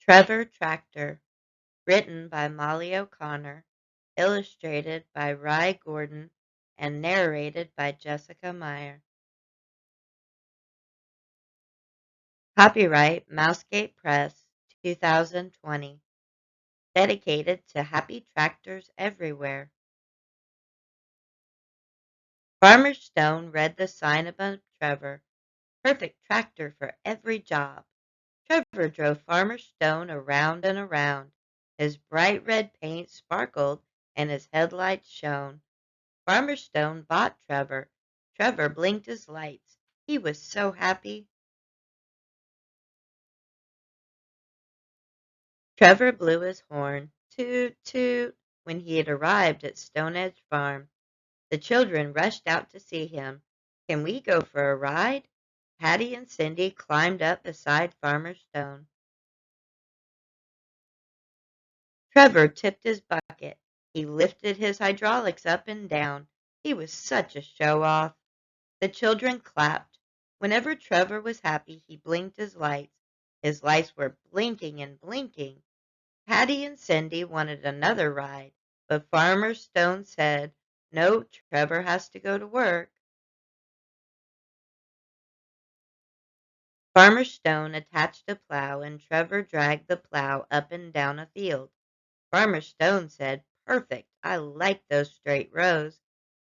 Trevor Tractor, written by Molly O'Connor, illustrated by Ry Gordon, and narrated by Jessica Meyer. Copyright Mousegate Press, 2020. Dedicated to happy tractors everywhere. Farmer Stone read the sign above Trevor. Perfect tractor for every job. Trevor drove Farmer Stone around and around. His bright red paint sparkled and his headlights shone. Farmer Stone bought Trevor. Trevor blinked his lights. He was so happy. Trevor blew his horn, toot, toot, when he had arrived at Stone Edge Farm. The children rushed out to see him. Can we go for a ride? Patty and Cindy climbed up beside Farmer Stone. Trevor tipped his bucket. He lifted his hydraulics up and down. He was such a show-off. The children clapped. Whenever Trevor was happy, he blinked his lights. His lights were blinking and blinking. Patty and Cindy wanted another ride, but Farmer Stone said, "No, Trevor has to go to work." Farmer Stone attached a plow, and Trevor dragged the plow up and down a field. Farmer Stone said, "Perfect, I like those straight rows."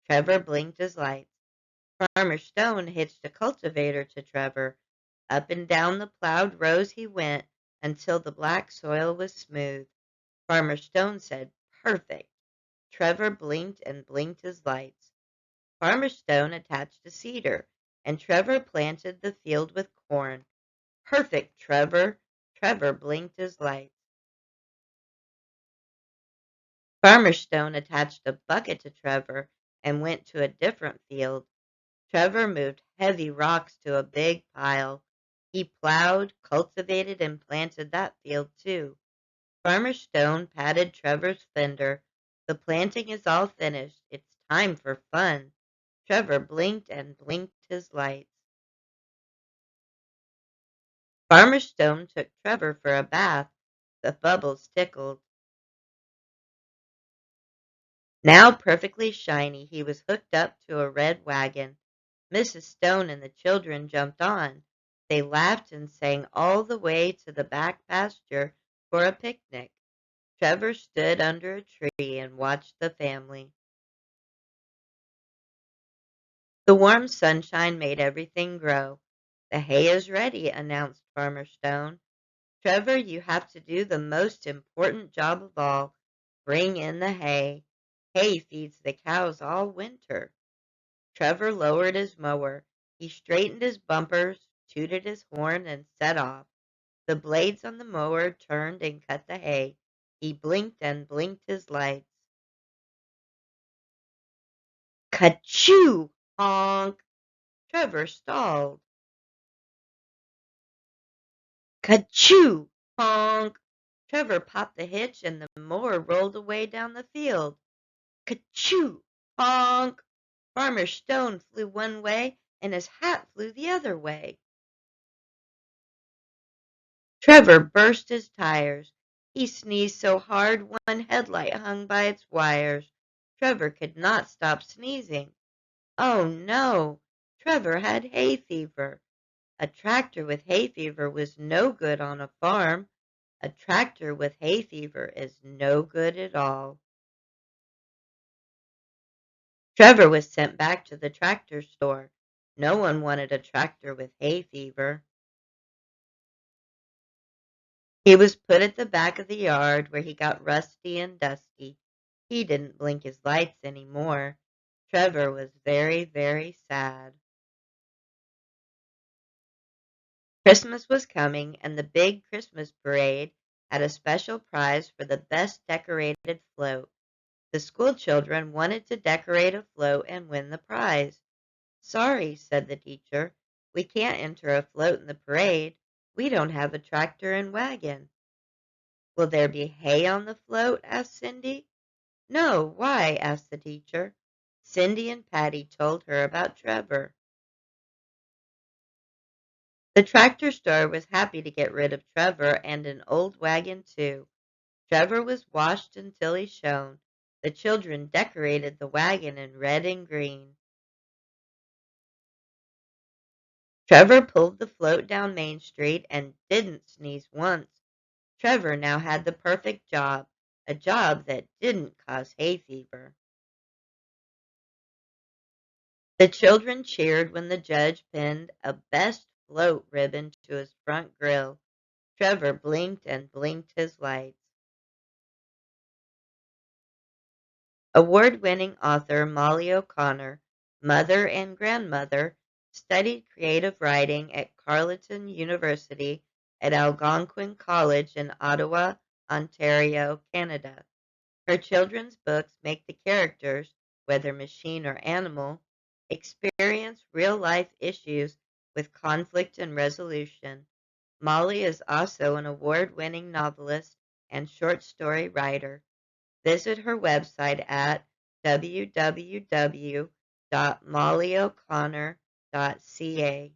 Trevor blinked his lights. Farmer Stone hitched a cultivator to Trevor. Up and down the plowed rows he went until the black soil was smooth. Farmer Stone said, "Perfect." Trevor blinked and blinked his lights. Farmer Stone attached a seeder, and Trevor planted the field with corn. "Perfect, Trevor." Trevor blinked his lights. Farmer Stone attached a bucket to Trevor and went to a different field. Trevor moved heavy rocks to a big pile. He plowed, cultivated, and planted that field too. Farmer Stone patted Trevor's fender. "The planting is all finished. It's time for fun." Trevor blinked and blinked his lights. Farmer Stone took Trevor for a bath. The bubbles tickled. Now perfectly shiny, he was hooked up to a red wagon. Mrs. Stone and the children jumped on. They laughed and sang all the way to the back pasture for a picnic. Trevor stood under a tree and watched the family. The warm sunshine made everything grow. "The hay is ready," announced Farmer Stone. "Trevor, you have to do the most important job of all. Bring in the hay. Hay feeds the cows all winter." Trevor lowered his mower. He straightened his bumpers, tooted his horn, and set off. The blades on the mower turned and cut the hay. He blinked and blinked his lights. Ka-choo! Honk! Trevor stalled. Ka-choo! Honk! Trevor popped the hitch and the mower rolled away down the field. Ka-choo! Honk! Farmer Stone flew one way and his hat flew the other way. Trevor burst his tires. He sneezed so hard one headlight hung by its wires. Trevor could not stop sneezing. Oh no! Trevor had hay fever. A tractor with hay fever was no good on a farm. A tractor with hay fever is no good at all. Trevor was sent back to the tractor store. No one wanted a tractor with hay fever. He was put at the back of the yard where he got rusty and dusty. He didn't blink his lights any more. Trevor was very, very sad. Christmas was coming, and the big Christmas parade had a special prize for the best decorated float. The school children wanted to decorate a float and win the prize. "Sorry," said the teacher, "we can't enter a float in the parade. We don't have a tractor and wagon." "Will there be hay on the float?" asked Cindy. "No, why?" asked the teacher. Cindy and Patty told her about Trevor. The tractor store was happy to get rid of Trevor and an old wagon, too. Trevor was washed until he shone. The children decorated the wagon in red and green. Trevor pulled the float down Main Street and didn't sneeze once. Trevor now had the perfect job, a job that didn't cause hay fever. The children cheered when the judge pinned a Best Float ribbon to his front grill. Trevor blinked and blinked his lights. Award-winning author Molly O'Connor, mother and grandmother, studied creative writing at Carleton University at Algonquin College in Ottawa, Ontario, Canada. Her children's books make the characters, whether machine or animal, experience real-life issues with conflict and resolution. Molly is also an award-winning novelist and short story writer. Visit her website at www.mollyo'connor.ca.